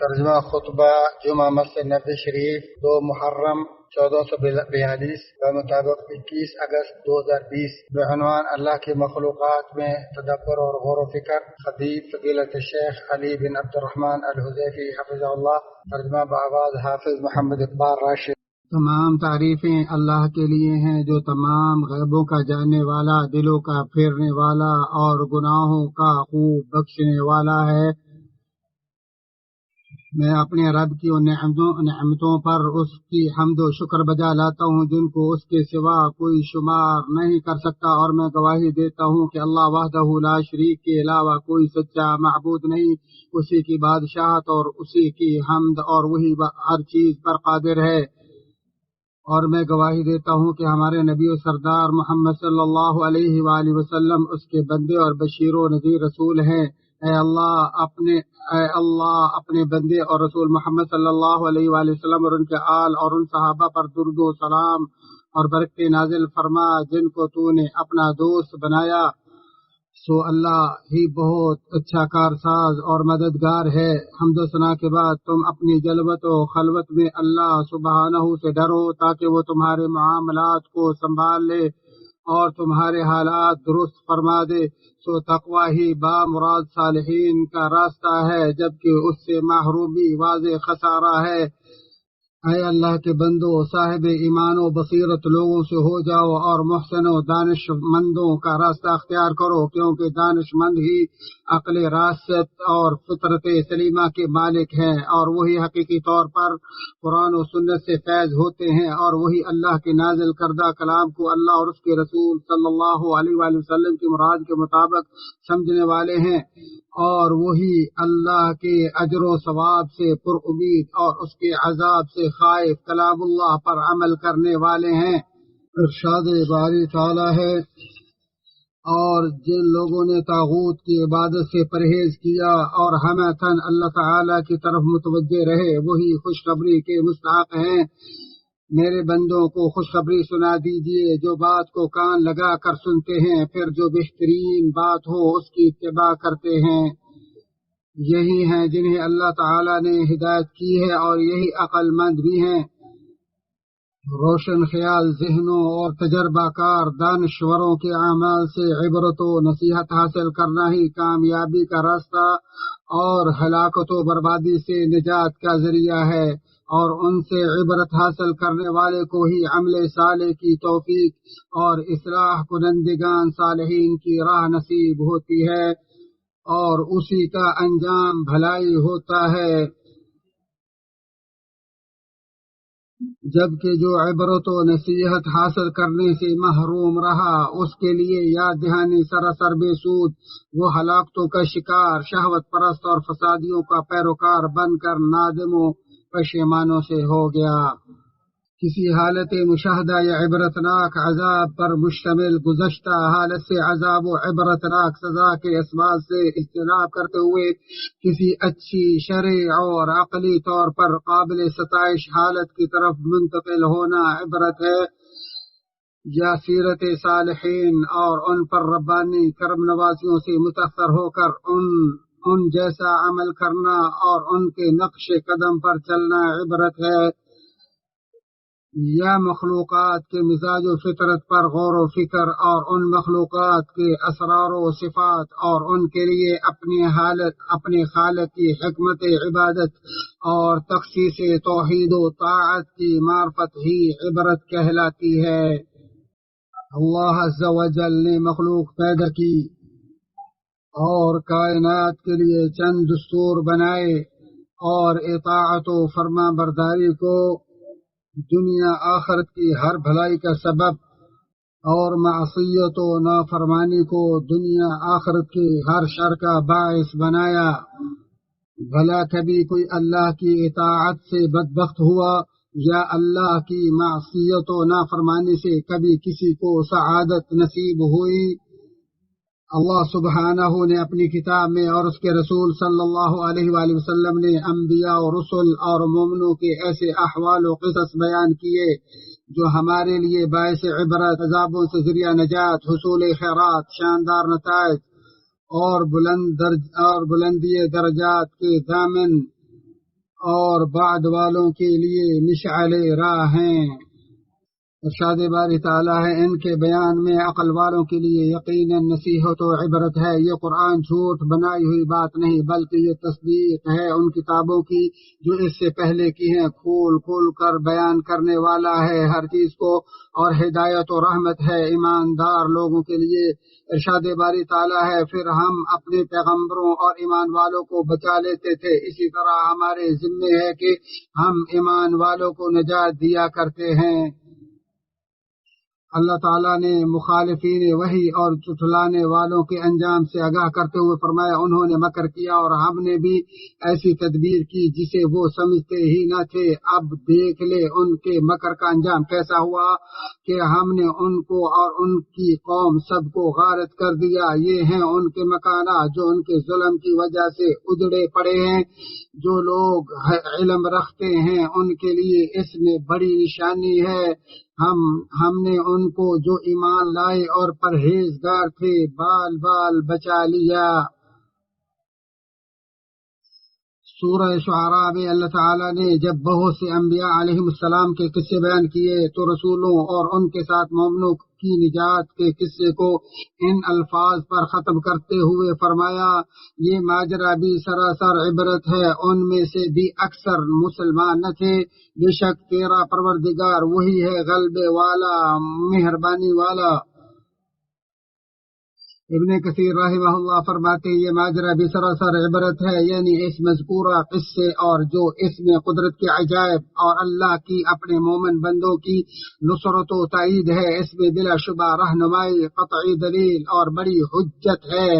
ترجمہ خطبہ جمعہ مسجد نبوی شریف 2 محرم 1442 بمطابق 21 اگست 2020 بعنوان اللہ کی مخلوقات میں تدبر اور غور و فکر، خطیب فضیلت الشیخ علی بن عبد الرحمن الحذیفی حفظہ اللہ۔ ترجمہ بآواز حافظ محمد اقبال راشد۔ تمام تعریفیں اللہ کے لیے ہیں جو تمام غیبوں کا جاننے والا، دلوں کا پھیرنے والا اور گناہوں کا خوب بخشنے والا ہے۔ میں اپنے رب کی ان نعمتوں پر اس کی حمد و شکر بجا لاتا ہوں جن کو اس کے سوا کوئی شمار نہیں کر سکتا، اور میں گواہی دیتا ہوں کہ اللہ وحدہ لا شریک کے علاوہ کوئی سچا معبود نہیں، اسی کی بادشاہت اور اسی کی حمد، اور وہی ہر چیز پر قادر ہے۔ اور میں گواہی دیتا ہوں کہ ہمارے نبی و سردار محمد صلی اللہ علیہ وآلہ وسلم اس کے بندے اور بشیر و نذیر رسول ہیں۔ اے اللہ اپنے بندے اور رسول محمد صلی اللہ علیہ وآلہ وسلم اور ان کے آل اور ان صحابہ پر درود و سلام اور برکت نازل فرما جن کو تو نے اپنا دوست بنایا۔ سو اللہ ہی بہت اچھا کارساز اور مددگار ہے۔ حمد و ثنا کے بعد تم اپنی جلوت و خلوت میں اللہ سبحانہ سے ڈرو تاکہ وہ تمہارے معاملات کو سنبھال لے اور تمہارے حالات درست فرما دے۔ سو تقوی ہی با مراد صالحین کا راستہ ہے، جبکہ اس سے محرومی واضح خسارہ ہے۔ اے اللہ کے بندو، صاحب ایمان و بصیرت لوگوں سے ہو جاؤ اور محسن و دانش مندوں کا راستہ اختیار کرو، کیونکہ دانش مند ہی عقل راست اور فطرت سلیمہ کے مالک ہیں، اور وہی حقیقی طور پر قرآن و سنت سے فیض ہوتے ہیں، اور وہی اللہ کے نازل کردہ کلام کو اللہ اور اس کے رسول صلی اللہ علیہ وآلہ وسلم کی مراد کے مطابق سمجھنے والے ہیں، اور وہی اللہ کے اجر و ثواب سے پر امید اور اس کے عذاب سے خائف کلام اللہ پر عمل کرنے والے ہیں۔ ارشاد باری تعالی ہے، اور جن لوگوں نے طاغوت کی عبادت سے پرہیز کیا اور ہمہ تن اللہ تعالی کی طرف متوجہ رہے، وہی خوشخبری کے مستحق ہیں۔ میرے بندوں کو خوشخبری سنا دیجئے جو بات کو کان لگا کر سنتے ہیں، پھر جو بہترین بات ہو اس کی اتباع کرتے ہیں۔ یہی ہیں جنہیں اللہ تعالی نے ہدایت کی ہے، اور یہی عقل مند بھی ہیں۔ روشن خیال ذہنوں اور تجربہ کار دانشوروں کے اعمال سے عبرت و نصیحت حاصل کرنا ہی کامیابی کا راستہ اور ہلاکت و بربادی سے نجات کا ذریعہ ہے، اور ان سے عبرت حاصل کرنے والے کو ہی عمل صالح کی توفیق اور اصلاح کنندگان صالحین کی راہ نصیب ہوتی ہے، اور اسی کا انجام بھلائی ہوتا ہے۔ جبکہ جو عبرت و نصیحت حاصل کرنے سے محروم رہا، اس کے لیے یاد دہانی سراسر بے سود، وہ ہلاکتوں کا شکار، شہوت پرست اور فسادیوں کا پیروکار بن کر نادم و پشیمانوں سے ہو گیا۔ کسی حالت مشاہدہ یا عبرتناک عذاب پر مشتمل گزشتہ حالت سے عذاب و عبرتناک سزا کے اسباب سے اجتناب کرتے ہوئے کسی اچھی شرعی اور عقلی طور پر قابل ستائش حالت کی طرف منتقل ہونا عبرت ہے، یا سیرت صالحین اور ان پر ربانی کرم نوازیوں سے متاثر ہو کر ان جیسا عمل کرنا اور ان کے نقش قدم پر چلنا عبرت ہے، یا مخلوقات کے مزاج و فطرت پر غور و فکر اور ان مخلوقات کے اسرار و صفات اور ان کے لیے اپنے خالق کی حکمت عبادت اور تخصیص توحید و طاعت کی معرفت ہی عبرت کہلاتی ہے۔ اللہ عز و جل نے مخلوق پیدا کی اور کائنات کے لیے چند دستور بنائے، اور اطاعت و فرما برداری کو دنیا آخرت کی ہر بھلائی کا سبب اور معصیت و نافرمانی کو دنیا آخرت کی ہر شر کا باعث بنایا۔ بھلا کبھی کوئی اللہ کی اطاعت سے بدبخت ہوا، یا اللہ کی معصیت و نافرمانی سے کبھی کسی کو سعادت نصیب ہوئی؟ اللہ سبحانہ نے اپنی کتاب میں اور اس کے رسول صلی اللہ علیہ وآلہ وسلم نے انبیاء و رسل اور مومنوں کے ایسے احوال و قصص بیان کیے جو ہمارے لیے باعث عبرت، عذابوں سے ذریعہ نجات، حصول خیرات، شاندار نتائج اور بلندی درجات کے ضامن اور بعد والوں کے لیے مشعل راہ ہیں۔ ارشاد باری تعالیٰ ہے ان کے بیان میں عقل والوں کے لیے یقیناً نصیحت و عبرت ہے۔ یہ قرآن جھوٹ بنائی ہوئی بات نہیں بلکہ یہ تصدیق ہے ان کتابوں کی جو اس سے پہلے کی ہیں، کھول کھول کر بیان کرنے والا ہے ہر چیز کو، اور ہدایت و رحمت ہے ایماندار لوگوں کے لیے۔ ارشاد باری تعالیٰ ہے پھر ہم اپنے پیغمبروں اور ایمان والوں کو بچا لیتے تھے، اسی طرح ہمارے ذمے ہے کہ ہم ایمان والوں کو نجات دیا کرتے ہیں۔ اللہ تعالیٰ نے مخالفین وحی اور جھٹلانے والوں کے انجام سے آگاہ کرتے ہوئے فرمایا انہوں نے مکر کیا اور ہم نے بھی ایسی تدبیر کی جسے وہ سمجھتے ہی نہ تھے۔ اب دیکھ لے ان کے مکر کا انجام کیسا ہوا کہ ہم نے ان کو اور ان کی قوم سب کو غارت کر دیا۔ یہ ہیں ان کے مکانات جو ان کے ظلم کی وجہ سے اجڑے پڑے ہیں۔ جو لوگ علم رکھتے ہیں ان کے لیے اس میں بڑی نشانی ہے۔ ہم نے ان کو جو ایمان لائے اور پرہیزگار تھے بال بال بچا لیا۔ سورہ شعراء میں اللہ تعالیٰ نے جب بہت سے انبیاء علیہ السلام کے قصے بیان کیے تو رسولوں اور ان کے ساتھ مومنوں کی نجات کے قصے کو ان الفاظ پر ختم کرتے ہوئے فرمایا یہ ماجرا بھی سراسر عبرت ہے، ان میں سے بھی اکثر مسلمان نہ تھے، بے شک تیرا پروردگار وہی ہے غلبے والا مہربانی والا۔ ابن کثیر رحمہ اللہ فرماتے ہیں یہ ماجرا بھی سراسر عبرت ہے، یعنی اس مذکورہ قصے اور جو اس میں قدرت کے عجائب اور اللہ کی اپنے مومن بندوں کی نصرت و تائید ہے، اس میں بلا شبہ رہنمائی، قطعی دلیل اور بڑی حجت ہے۔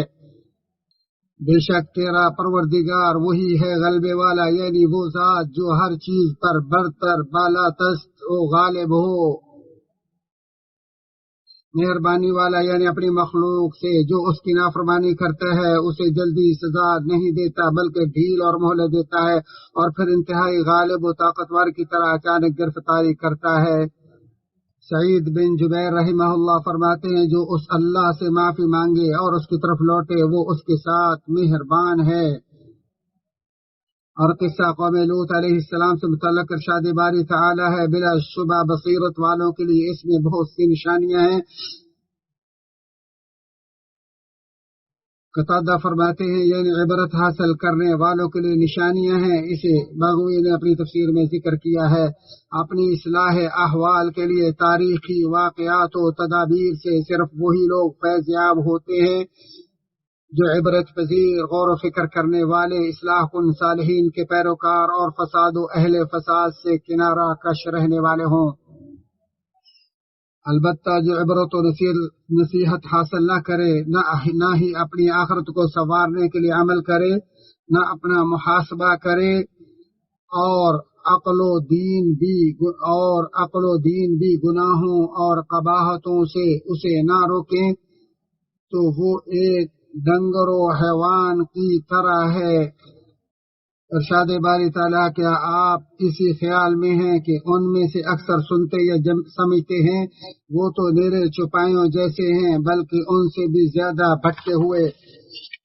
بے شک تیرا پروردگار وہی ہے غلبے والا، یعنی وہ ذات جو ہر چیز پر برتر بالا دست و غالب ہو، مہربانی والا یعنی اپنی مخلوق سے جو اس کی نافرمانی کرتا ہے اسے جلدی سزا نہیں دیتا بلکہ ڈھیل اور مہلت دیتا ہے، اور پھر انتہائی غالب و طاقتور کی طرح اچانک گرفتاری کرتا ہے۔ سعید بن جبیر رحمہ اللہ فرماتے ہیں جو اس اللہ سے معافی مانگے اور اس کی طرف لوٹے وہ اس کے ساتھ مہربان ہے۔ اور قصہ قوم لوط علیہ السلام سے متعلق ارشاد باری تعالی ہے بلا شبہ بصیرت والوں کے لیے اس میں بہت سی نشانیاں ہیں۔ قتادہ فرماتے ہیں یعنی عبرت حاصل کرنے والوں کے لیے نشانیاں ہیں، اسے بغوی نے اپنی تفسیر میں ذکر کیا ہے۔ اپنی اصلاح احوال کے لیے تاریخی واقعات و تدابیر سے صرف وہی لوگ فیض یاب ہوتے ہیں جو عبرت پذیر، غور و فکر کرنے والے، اصلاح کن صالحین کے پیروکار اور فساد و اہل فساد سے کنارہ کش رہنے والے ہوں۔ البتہ جو عبرت و نصیحت حاصل نہ کرے، نہ ہی اپنی آخرت کو سنوارنے کے لیے عمل کرے، نہ اپنا محاسبہ کرے، اور عقل و دین بھی گناہوں اور قباحتوں سے اسے نہ روکیں تو وہ ایک ڈنگر و حیوان کی طرح ہے۔ ارشاد باری تعالیٰ کیا آپ اسی خیال میں ہیں کہ ان میں سے اکثر سنتے یا سمجھتے ہیں، وہ تو نیرے چوپایوں جیسے ہیں بلکہ ان سے بھی زیادہ بھٹکے ہوئے۔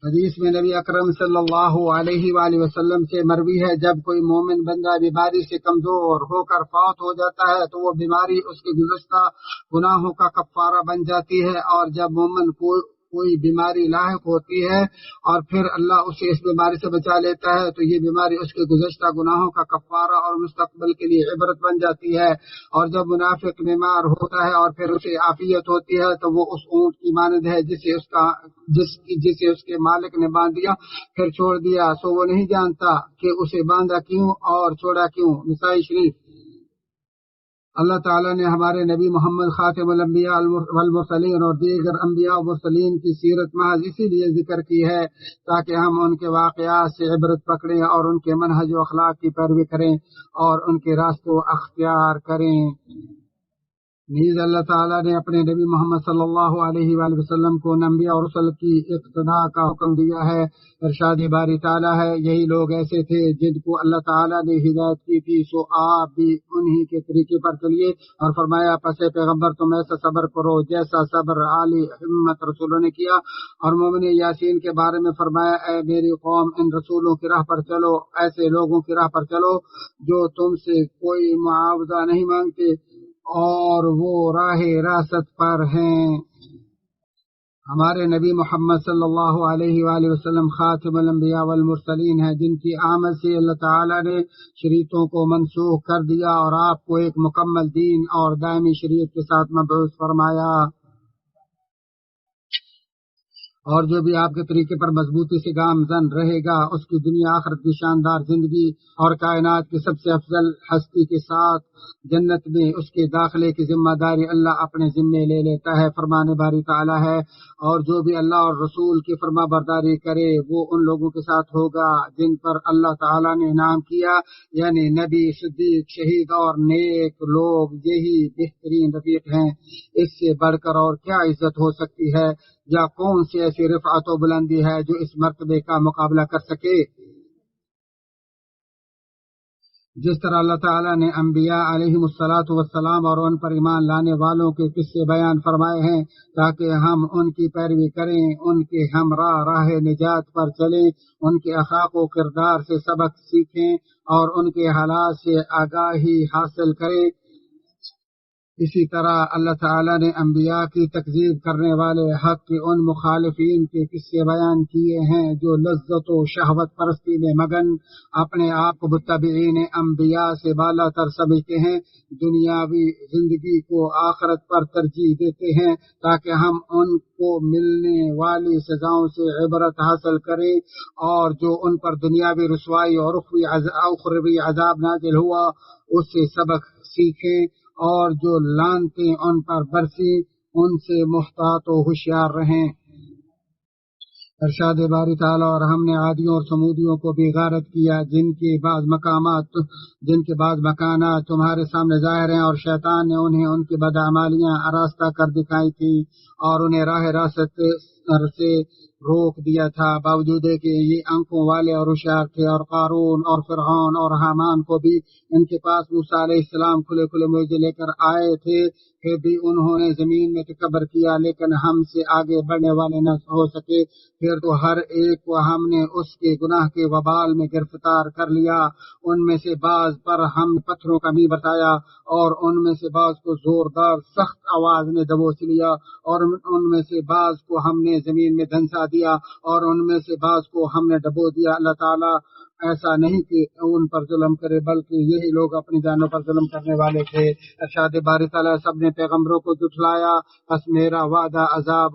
حدیث میں نبی اکرم صلی اللہ علیہ وآلہ وسلم سے مروی ہے جب کوئی مومن بندہ بیماری سے کمزور ہو کر فوت ہو جاتا ہے تو وہ بیماری اس کے گزشتہ گناہوں کا کفارہ بن جاتی ہے، اور جب مومن کوئی بیماری لاحق ہوتی ہے اور پھر اللہ اسے اس بیماری سے بچا لیتا ہے تو یہ بیماری اس کے گزشتہ گناہوں کا کفارہ اور مستقبل کے لیے عبرت بن جاتی ہے۔ اور جب منافق بیمار ہوتا ہے اور پھر اسے عافیت ہوتی ہے تو وہ اس اونٹ کی مانند ہے جسے اس کے مالک نے باندھ دیا پھر چھوڑ دیا، سو وہ نہیں جانتا کہ اسے باندھا کیوں اور چھوڑا کیوں۔ نسائی شریف۔ اللہ تعالیٰ نے ہمارے نبی محمد خاتم الانبیاء والمرسلین اور دیگر انبیاء و مرسلین کی سیرت محض اسی لیے ذکر کی ہے تاکہ ہم ان کے واقعات سے عبرت پکڑیں اور ان کے منہج و اخلاق کی پیروی کریں اور ان کے راستوں اختیار کریں۔ نیز اللہ تعالیٰ نے اپنے نبی محمد صلی اللہ علیہ وآلہ وسلم کو انبیاء اور رسل کی اقتداء کا حکم دیا ہے۔ ارشاد باری تعالیٰ ہے، یہی لوگ ایسے تھے جن کو اللہ تعالیٰ نے ہدایت کی تھی، سو آپ بھی انہی کے طریقے پر چلیے، اور فرمایا پس پیغمبر تم ایسا صبر کرو جیسا صبر عالی ہمت رسولوں نے کیا۔ اور مومن یاسین کے بارے میں فرمایا، اے میری قوم، ان رسولوں کی راہ پر چلو، ایسے لوگوں کی راہ پر چلو جو تم سے کوئی معاوضہ نہیں مانگتے اور وہ راہ راست پر ہیں۔ ہمارے نبی محمد صلی اللہ علیہ وآلہ وسلم خاتم الانبیاء والمرسلین ہیں، جن کی آمد سے اللہ تعالیٰ نے شریعتوں کو منسوخ کر دیا اور آپ کو ایک مکمل دین اور دائمی شریعت کے ساتھ مبعوث فرمایا۔ اور جو بھی آپ کے طریقے پر مضبوطی سے گامزن رہے گا، اس کی دنیا آخرت کی شاندار زندگی اور کائنات کی سب سے افضل ہستی کے ساتھ جنت میں اس کے داخلے کی ذمہ داری اللہ اپنے ذمے لے لیتا ہے۔ فرمان باری تعالیٰ ہے، اور جو بھی اللہ اور رسول کی فرما برداری کرے وہ ان لوگوں کے ساتھ ہوگا جن پر اللہ تعالیٰ نے انعام کیا، یعنی نبی، صدیق، شہید اور نیک لوگ، یہی بہترین رفیق ہیں۔ اس سے بڑھ کر اور کیا عزت ہو سکتی ہے، یا کون سی ایسی رفعت و بلندی ہے جو اس مرتبے کا مقابلہ کر سکے؟ جس طرح اللہ تعالیٰ نے انبیاء علیہم الصلاۃ والسلام اور ان پر ایمان لانے والوں کے قصے بیان فرمائے ہیں تاکہ ہم ان کی پیروی کریں، ان کے ہمراہ راہ نجات پر چلیں، ان کے اخلاق و کردار سے سبق سیکھیں اور ان کے حالات سے آگاہی حاصل کریں۔ اسی طرح اللہ تعالیٰ نے انبیاء کی تکذیب کرنے والے حق کے ان مخالفین کے قصے بیان کیے ہیں جو لذت و شہوت پرستی میں مگن اپنے آپ کو متبعین انبیاء سے بالا تر سمجھتے ہیں، دنیاوی زندگی کو آخرت پر ترجیح دیتے ہیں تاکہ ہم ان کو ملنے والی سزاؤں سے عبرت حاصل کریں، اور جو ان پر دنیاوی رسوائی اور اخروی عذاب نازل ہوا اس سے سبق سیکھیں، اور جو لعنتیں ان پر برسی ان سے محتاط و ہوشیار رہیں۔ ارشاد باری تعالیٰ، اور ہم نے عادیوں اور سمودیوں کو بھی غارت کیا جن کے بعض مکانات تمہارے سامنے ظاہر ہیں، اور شیطان نے انہیں ان کی بدعمالیاں آراستہ کر دکھائی تھیں اور انہیں راہ راست سے روک دیا تھا، باوجود کہ یہ آنکھوں والے اور ہوشیار تھے۔ اور قارون اور فرعون اور حامان کو بھی ان کے پاس موسیٰ علیہ السلام کھلے کھلے معجزے لے کر آئے تھے، پھر بھی انہوں نے زمین میں تکبر کیا، لیکن ہم سے آگے بڑھنے والے نہ ہو سکے۔ پھر تو ہر ایک کو ہم نے اس کے گناہ کے وبال میں گرفتار کر لیا۔ ان میں سے بعض پر ہم نے پتھروں کا می برسایا، اور ان میں سے بعض کو زوردار سخت آواز نے دبوچ لیا، اور ان میں سے بعض کو ہم نے زمین میں دھنسا دیا، اور ان میں سے بعض کو ہم نے ڈبو دیا۔ اللہ تعالیٰ ایسا نہیں کہ ان پر ظلم کرے، بلکہ یہی لوگ اپنی جانوں پر ظلم کرنے والے تھے۔ ارشاد باری تعالیٰ، سب نے پیغمبروں کو جھٹلایا، پس میرا وعدہ عذاب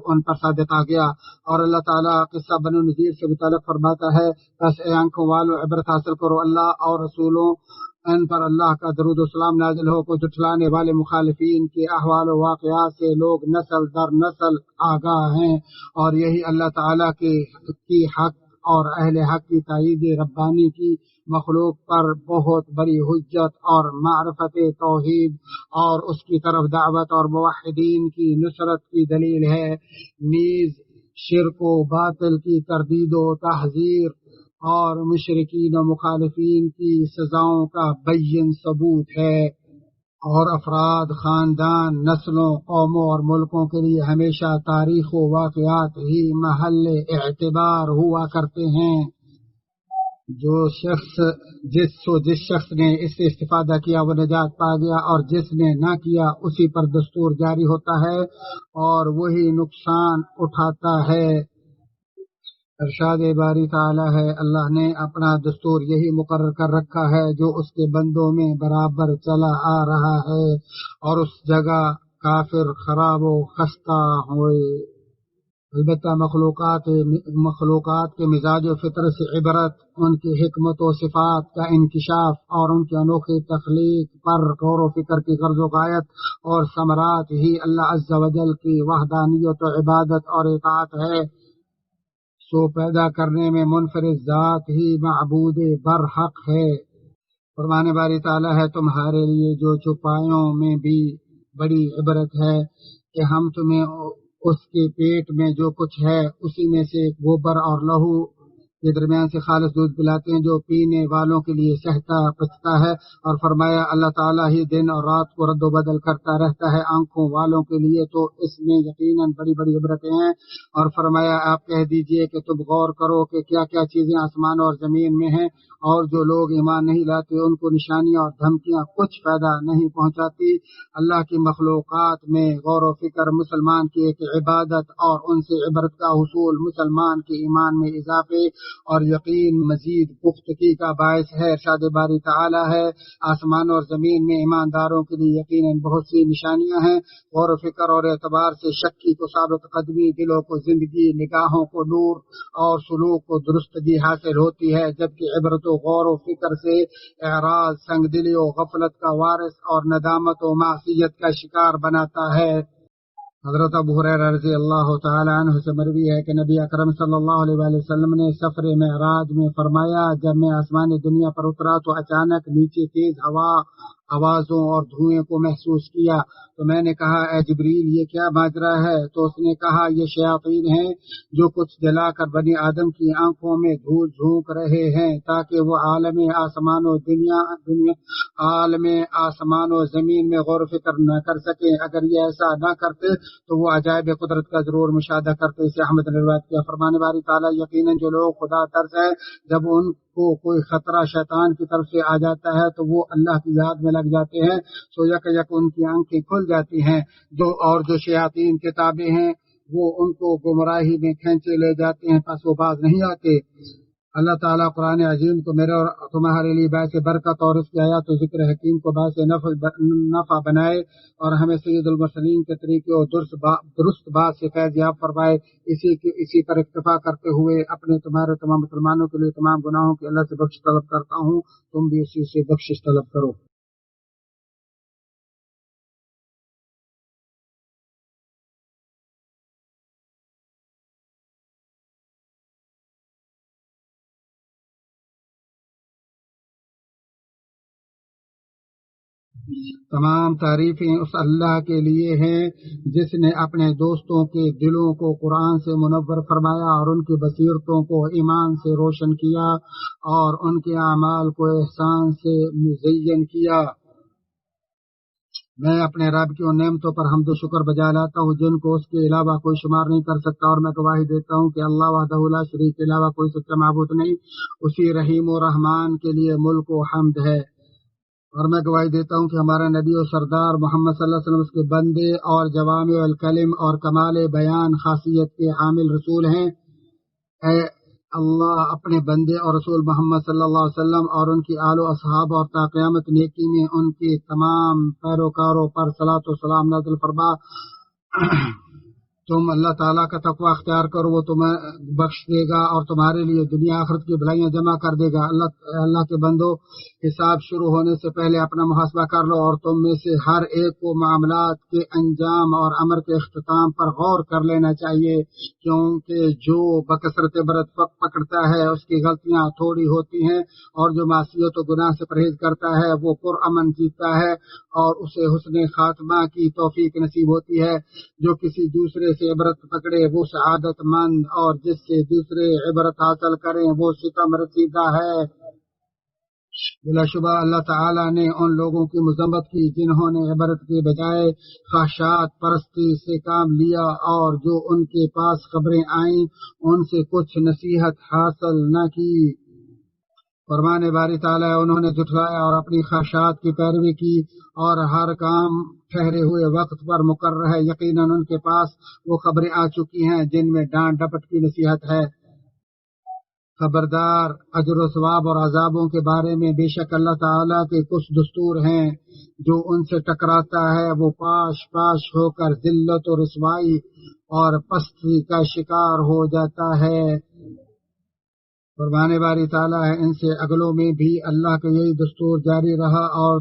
ان پر صادق آ گیا۔ اور اللہ تعالیٰ قصہ بنو نذیر سے متعلق فرماتا ہے، پس اے آنکھوں والو عبرت حاصل کرو، اللہ اور رسولوں ان پر اللہ کا درود و سلام نازل ہو کو جھٹلانے والے مخالفین کے احوال و واقعات سے لوگ نسل در نسل آگاہ ہیں، اور یہی اللہ تعالیٰ کی حق اور اہل حق کی تائید ربانی کی مخلوق پر بہت بڑی حجت اور معرفت توحید اور اس کی طرف دعوت اور موحدین کی نصرت کی دلیل ہے، نیز شرک و باطل کی تردید و تحذیر اور مشرکین و مخالفین کی سزاؤں کا بین ثبوت ہے۔ اور افراد، خاندان، نسلوں، قوموں اور ملکوں کے لیے ہمیشہ تاریخ و واقعات ہی محل اعتبار ہوا کرتے ہیں۔ جس شخص نے اس سے استفادہ کیا وہ نجات پا گیا، اور جس نے نہ کیا اسی پر دستور جاری ہوتا ہے اور وہی نقصان اٹھاتا ہے۔ ارشاد باری تعالیٰ ہے، اللہ نے اپنا دستور یہی مقرر کر رکھا ہے جو اس کے بندوں میں برابر چلا آ رہا ہے، اور اس جگہ کافر خراب و خستہ ہوئے۔ البتہ مخلوقات کے مزاج و فطرت سے عبرت، ان کی حکمت و صفات کا انکشاف اور ان کی انوکھی تخلیق پر غور و فکر کی غرض و غایت اور ثمرات ہی اللہ عز و جل کی وحدانیت و عبادت اور اطاعت ہے۔ سو پیدا کرنے میں منفرد ذات ہی معبود برحق ہے۔ فرمانے باری تعالیٰ ہے تمہارے لیے جو چھپایوں میں بھی بڑی عبرت ہے کہ ہم تمہیں اس کے پیٹ میں جو کچھ ہے اسی میں سے گوبر اور لہو کے درمیان سے خالص دودھ پلاتے ہیں جو پینے والوں کے لیے سہتا پچتا ہے۔ اور فرمایا اللہ تعالیٰ ہی دن اور رات کو رد و بدل کرتا رہتا ہے آنکھوں والوں کے لیے، تو اس میں یقیناً بڑی بڑی عبرتیں ہیں۔ اور فرمایا آپ کہہ دیجئے کہ تم غور کرو کہ کیا کیا چیزیں آسمان اور زمین میں ہیں، اور جو لوگ ایمان نہیں لاتے ان کو نشانیاں اور دھمکیاں کچھ فائدہ نہیں پہنچاتی۔ اللہ کی مخلوقات میں غور و فکر مسلمان کی ایک عبادت اور ان سے عبرت کا حصول مسلمان کے ایمان میں اضافے اور یقین مزید پختگی کا باعث ہے۔ ارشاد باری تعالی ہے آسمان اور زمین میں ایمانداروں کے لیے یقیناً بہت سی نشانیاں ہیں۔ غور و فکر اور اعتبار سے شکی کو ثابت قدمی، دلوں کو زندگی، نگاہوں کو نور اور سلوک کو درستگی حاصل ہوتی ہے، جبکہ عبرت و غور و فکر سے اعراض سنگ دلی و غفلت کا وارث اور ندامت و معصیت کا شکار بناتا ہے۔ حضرت ابو ہریرہ رضی اللہ تعالی عنہ سے مروی ہے کہ نبی اکرم صلی اللہ علیہ وآلہ وسلم نے سفر معراج میں فرمایا جب میں آسمان دنیا پر اترا تو اچانک نیچے تیز ہوا، آوازوں اور دھوئیں کو محسوس کیا، تو میں نے کہا اے جبریل یہ کیا ماجرا ہے؟ تو اس نے کہا یہ شیاطین ہیں جو کچھ جلا کر بنی آدم کی آنکھوں میں دھول جھونک رہے ہیں تاکہ وہ عالم آسمان و زمین میں غور و فکر نہ کر سکیں۔ اگر یہ ایسا نہ کرتے تو وہ عجائب قدرت کا ضرور مشاہدہ کرتے۔ اسے احمد نے روایت کیا۔ فرمانے باری تعالیٰ یقیناً جو لوگ خدا ترس ہے جب ان کو کوئی خطرہ شیطان کی طرف سے آ جاتا ہے تو وہ اللہ کی یاد میں لگ جاتے ہیں، سو یک یک ان کی آنکھیں کھل جاتی ہیں، جو شیاطین کے تابع ہیں وہ ان کو گمراہی میں کھینچے لے جاتے ہیں، پس وہ باز نہیں آتے۔ اللہ تعالیٰ قرآن عظیم کو میرے اور تمہارے لیے باعث برکت اور اس کی آیات و ذکر حکیم کو باعث نفع بنائے اور ہمیں سید المرسلین کے طریقے اور درست بات سے فیض یاب فرمائے۔ اسی پر اکتفا کرتے ہوئے اپنے تمہارے تمام مسلمانوں کے لیے تمام گناہوں کی اللہ سے بخش طلب کرتا ہوں، تم بھی اسی سے بخشش طلب کرو۔ تمام تعریفیں اس اللہ کے لیے ہیں جس نے اپنے دوستوں کے دلوں کو قرآن سے منور فرمایا اور ان کی بصیرتوں کو ایمان سے روشن کیا اور ان کے اعمال کو احسان سے مزین کیا۔ میں اپنے رب کی ان نعمتوں پر حمد و شکر بجا لاتا ہوں جن کو اس کے علاوہ کوئی شمار نہیں کر سکتا، اور میں گواہی دیتا ہوں کہ اللہ وحدہ لا شریک کے علاوہ کوئی سچا معبود نہیں، اسی رحیم و رحمان کے لیے ملک و حمد ہے۔ اور میں گواہی دیتا ہوں کہ ہمارا نبی و سردار محمد صلی اللہ علیہ وسلم اس کے بندے اور جوامع الکلم اور کمال بیان خاصیت کے حامل رسول ہیں۔ اے اللہ اپنے بندے اور رسول محمد صلی اللہ علیہ وسلم اور ان کی آل و اصحاب اور تا قیامت نیکی میں ان کے تمام پیروکاروں پر صلاۃ و سلام نازل فرما۔ تم اللہ تعالیٰ کا تقوی اختیار کرو، وہ تمہیں بخش دے گا اور تمہارے لیے دنیا آخرت کی بھلائیاں جمع کر دے گا۔ اللہ کے بندو، حساب شروع ہونے سے پہلے اپنا محاسبہ کر لو اور تم میں سے ہر ایک کو معاملات کے انجام اور امر کے اختتام پر غور کر لینا چاہیے، کیونکہ جو بکثرت عبرت پکڑتا ہے اس کی غلطیاں تھوڑی ہوتی ہیں، اور جو معصیت و گناہ سے پرہیز کرتا ہے وہ پرامن جیتا ہے اور اسے حسن خاتمہ کی توفیق نصیب ہوتی ہے۔ جو کسی دوسرے سے عبرت پکڑے وہ سعادت مند، اور جس سے دوسرے عبرت حاصل کریں وہ ستم رسیدہ ہے۔ بلا شبہ اللہ تعالیٰ نے ان لوگوں کی مذمت کی جنہوں نے عبرت کے بجائے خواہشات پرستی سے کام لیا، اور جو ان کے پاس خبریں آئیں ان سے کچھ نصیحت حاصل نہ کی۔ فرمانے باری تعالیٰ انہوں نے جھٹلایا اور اپنی خواہشات کی پیروی کی، اور ہر کام ٹھہرے ہوئے وقت پر مقرر ہے۔ یقیناً ان کے پاس وہ خبریں آ چکی ہیں جن میں ڈانٹ ڈپٹ کی نصیحت ہے۔ خبردار، اجر و ثواب اور عذابوں کے بارے میں بے شک اللہ تعالیٰ کے کچھ دستور ہیں، جو ان سے ٹکراتا ہے وہ پاش پاش ہو کر ذلت و رسوائی اور پستی کا شکار ہو جاتا ہے۔ فرمانے باری تعالیٰ ہے ان سے اگلوں میں بھی اللہ کا یہی دستور جاری رہا، اور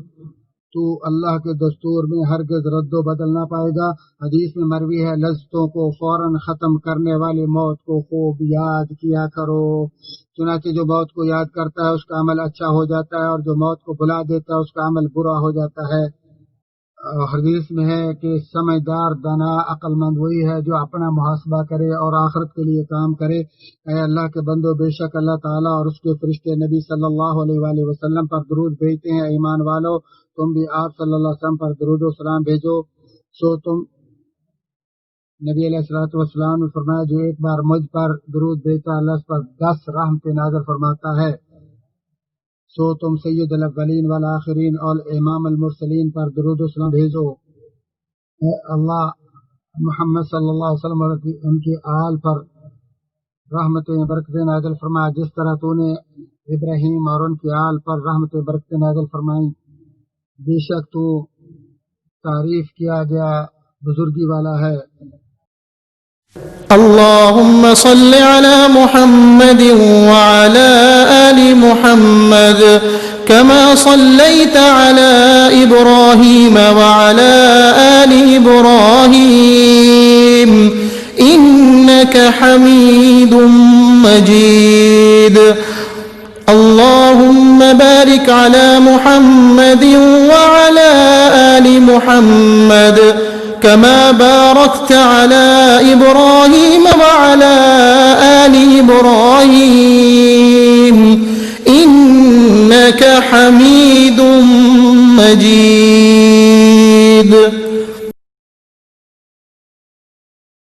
تو اللہ کے دستور میں ہرگز رد و بدل نہ پائے گا۔ حدیث میں مروی ہے لذتوں کو فوراً ختم کرنے والی موت کو خوب یاد کیا کرو۔ چنانچہ جو موت کو یاد کرتا ہے اس کا عمل اچھا ہو جاتا ہے، اور جو موت کو بھلا دیتا ہے اس کا عمل برا ہو جاتا ہے۔ حدیث میں ہے کہ سمجھدار دانا عقل مند وہی ہے جو اپنا محاسبہ کرے اور آخرت کے لیے کام کرے۔ اے اللہ کے بندو، بے شک اللہ تعالیٰ اور اس کے فرشتے نبی صلی اللہ علیہ وآلہ وسلم پر درود بھیجتے ہیں۔ ایمان والو، تم بھی آپ صلی اللہ علیہ وسلم پر درود و سلام بھیجو۔ نبی علیہ الصلوۃ والسلام نے فرمایا جو ایک بار مجھ پر درود بھیجتا اللہ اس پر 10 رحمتیں نازل فرماتا ہے۔ تم سید الاولین والآخرین اور امام المرسلین پر درود و سلام بھیجو۔ اے اللہ محمد صلی اللہ علیہ وسلم اور ان کے آل پر رحمتیں برکتیں نازل فرما، جس طرح تو نے ابراہیم اور ان کے آل پر رحمتیں برکتیں نازل فرمائیں۔ بے شک تو تعریف کیا گیا بزرگی والا ہے۔ اللهم صل على محمد وعلى آل محمد كما صليت على إبراهيم وعلى آل إبراهيم إنك حميد مجيد اللهم بارك على محمد وعلى آل محمد كما باركت على إبراهيم وعلى آل إبراهيم إنك حميد مجيد